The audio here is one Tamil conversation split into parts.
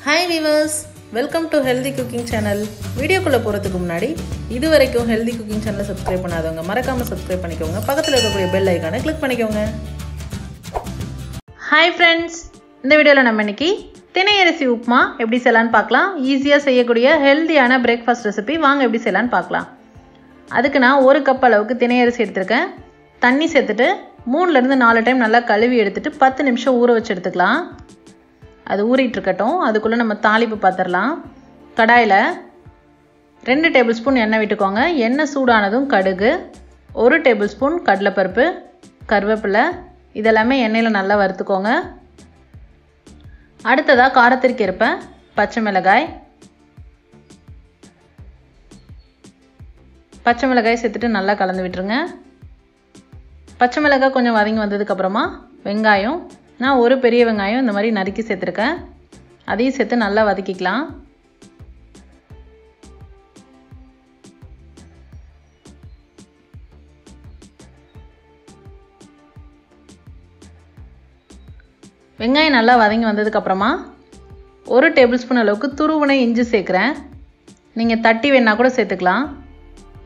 Hi viewers, welcome to Healthy Cooking Channel. வீடியோக்குள்ள போறதுக்கு முன்னாடி இதுவரைக்கும் Healthy Cooking Channel subscribe பண்ணாதவங்க மறக்காம subscribe பண்ணிக்கோங்க. பக்கத்துல இருக்கக்கூடிய bell icon-ஐ click பண்ணிக்கோங்க. Hi friends, இந்த வீடியோல நம்ம இன்னைக்கு திணை அரிசி உப்புமா எப்படி செய்யலாம்னு பார்க்கலாம். ஈஸியா செய்யக்கூடிய ஹெல்தியான பிரேக்ஃபாஸ்ட் ரெசிபி வாங்க எப்படி செய்யலாம்னு பார்க்கலாம். அதுக்கு நான் 1 கப் அளவுக்கு திணை அரிசி எடுத்துர்க்கேன். தண்ணி சேர்த்துட்டு 3 ல இருந்து 4 டைம் நல்லா கழுவி எடுத்துட்டு 10 நிமிஷம் ஊற வச்சு எடுத்துக்கலாம். அது ஊறிட்டு இருக்கட்டும். அதுக்குள்ள நம்ம தாளிப்பு பாத்திரலாம். கடாயில 2 டேபிள்ஸ்பூன் எண்ணெய் விட்டுக்கோங்க. எண்ணெய் சூடானதும் கடுகு, 1 டேபிள்ஸ்பூன் கடலைப்பருப்பு, கருவேப்பிலை இதெல்லாமே எண்ணெயில நல்லா வறுத்துக்கோங்க. அடுத்ததா காரத்திற்கு ஏற்ப பச்சை மிளகாய் சேர்த்துட்டு நல்லா கலந்து விட்டுருங்க. பச்சை மிளகாய் கொஞ்சம் வதங்கி வந்ததுக்கு அப்புறமா வெங்காயம், நான் ஒரு பெரிய வெங்காயம் இந்த மாதிரி நறுக்கி சேர்த்துருக்கேன். அதையும் சேர்த்து நல்லா வதக்கிக்கலாம். வெங்காயம் நல்லா வதங்கி வந்ததுக்கு அப்புறமா 1 டேபிள்ஸ்பூன் அளவுக்கு துருவின இஞ்சி சேர்க்குறேன். நீங்கள் தட்டி வேணா கூட சேர்த்துக்கலாம்.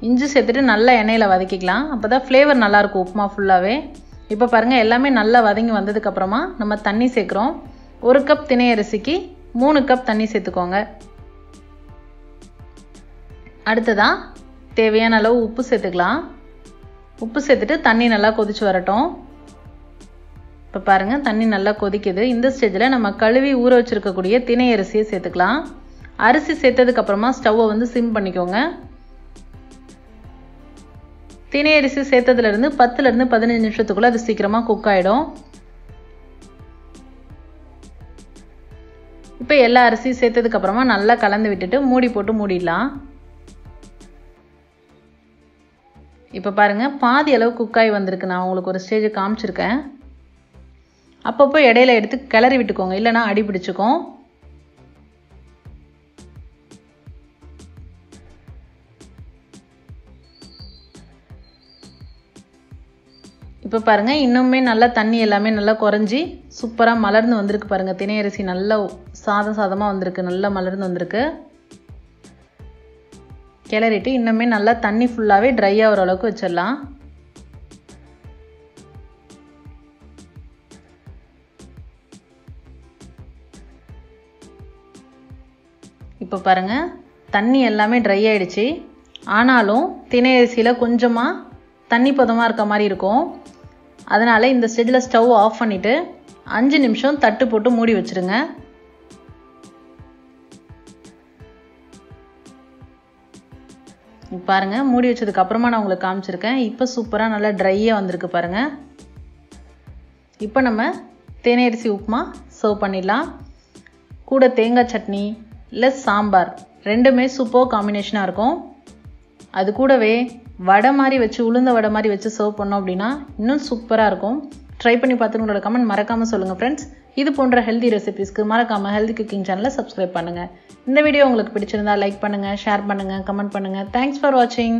இஞ்சி சேர்த்துட்டு நல்லா எண்ணெயில் வதக்கிக்கலாம். அப்போ தான் ஃப்ளேவர் நல்லாயிருக்கும் உப்புமா ஃபுல்லாகவே. இப்போ பாருங்கள் எல்லாமே நல்லா வதங்கி வந்ததுக்கப்புறமா நம்ம தண்ணி சேர்க்குறோம். 1 கப் திணை அரிசிக்கு 3 கப் தண்ணி சேர்த்துக்கோங்க. அடுத்ததாக தேவையான அளவு உப்பு சேர்த்துக்கலாம். உப்பு சேர்த்துட்டு தண்ணி நல்லா கொதிச்சு வரட்டும். இப்போ பாருங்கள் தண்ணி நல்லா கொதிக்குது. இந்த ஸ்டேஜில் நம்ம கழுவி ஊற வச்சுருக்கக்கூடிய திணை அரிசியை சேர்த்துக்கலாம். அரிசி சேர்த்ததுக்கப்புறமா ஸ்டவ்வை சிம் பண்ணிக்கோங்க. திணை அரிசி சேர்த்ததுலேருந்து 10 ல இருந்து 15 நிமிஷத்துக்குள்ள அது சீக்கிரமாக குக் ஆகிடும். இப்போ எல்லா அரிசியும் சேர்த்ததுக்கப்புறமா நல்லா கலந்து விட்டுட்டு மூடி போட்டு மூடிடலாம். இப்போ பாருங்கள் பாதி அளவு குக்காய் வந்திருக்கு. நான் உங்களுக்கு ஒரு ஸ்டேஜ் காமிச்சிருக்கேன். அப்பப்போ இடையில எடுத்து கிளறி விட்டுக்கோங்க, இல்லைனா அடி பிடிச்சிக்கும். இப்போ பாருங்கள் இன்னுமே நல்லா தண்ணி எல்லாமே நல்லா குறைஞ்சி சூப்பராக மலர்ந்து வந்திருக்கு. பாருங்கள் திணை அரிசி நல்லா சாதமாக வந்திருக்கு, நல்லா மலர்ந்து வந்திருக்கு. கிளறிட்டு இன்னுமே நல்லா தண்ணி ஃபுல்லாகவே ட்ரை ஆகிற அளவுக்கு வச்சிடலாம். இப்போ பாருங்கள் தண்ணி எல்லாமே ட்ரை ஆகிடுச்சு. ஆனாலும் திணை அரிசியில் கொஞ்சமாக தண்ணி பதமாக இருக்க மாதிரி இருக்கும். அதனால் இந்த ஸ்டேஜில் ஸ்டவ் ஆஃப் பண்ணிவிட்டு 5 நிமிஷம் தட்டு போட்டு மூடி வச்சுருங்க. பாருங்கள் மூடி வச்சதுக்கு அப்புறமா நான் உங்களுக்கு காமிச்சிருக்கேன். இப்போ சூப்பராக நல்லா ட்ரையாக வந்திருக்கு பாருங்கள். இப்போ நம்ம திணை அரிசி உப்புமா சர்வ் பண்ணிடலாம். கூட தேங்காய் சட்னி இல்லை சாம்பார் ரெண்டுமே சூப்பர் காம்பினேஷனாக இருக்கும். அது கூடவே வடை மாதிரி வச்சு உளுந்த வடை மாதிரி வச்சு சர்வ் பண்ணோம் அப்படின்னா இன்னும் சூப்பராக இருக்கும். ட்ரை பண்ணி பார்த்துட்டு உங்களோட கமெண்ட் மறக்காமல் சொல்லுங்கள் ஃப்ரெண்ட்ஸ். இது போன்ற ஹெல்தி ரெசிபிஸ்க்கு மறக்காமல் ஹெல்தி குக்கிங் சேனலை சப்ஸ்கிரைப் பண்ணுங்கள். இந்த வீடியோ உங்களுக்கு பிடிச்சிருந்தா லைக் பண்ணுங்கள், ஷேர் பண்ணுங்கள், கமெண்ட் பண்ணுங்கள். தேங்க்ஸ் ஃபார் வாட்சிங்.